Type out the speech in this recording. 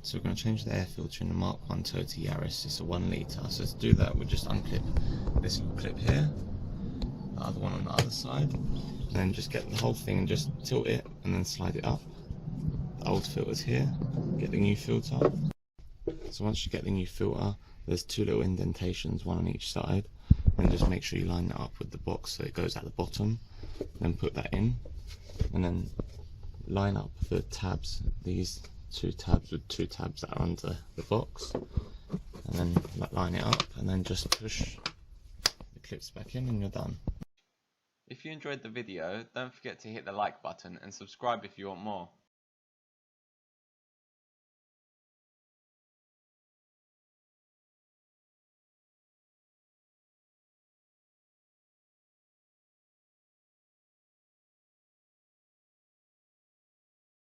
So we're going to change the air filter in the Mark 1 Toyota Yaris. It's a 1 litre. So to do that, we'll just unclip this little clip here, the other one on the other side, and then just get the whole thing and just tilt it and then slide it up. The old filter's here, get the new filter. So once you get the new filter, there's 2 little indentations, one on each side, and just make sure you line that up with the box so it goes at the bottom. Then put that in, and then line up the tabs, these 2 tabs with 2 tabs that are under the box, and then line it up, and then just push the clips back in and you're done. If you enjoyed the video, don't forget to hit the like button and subscribe if you want more.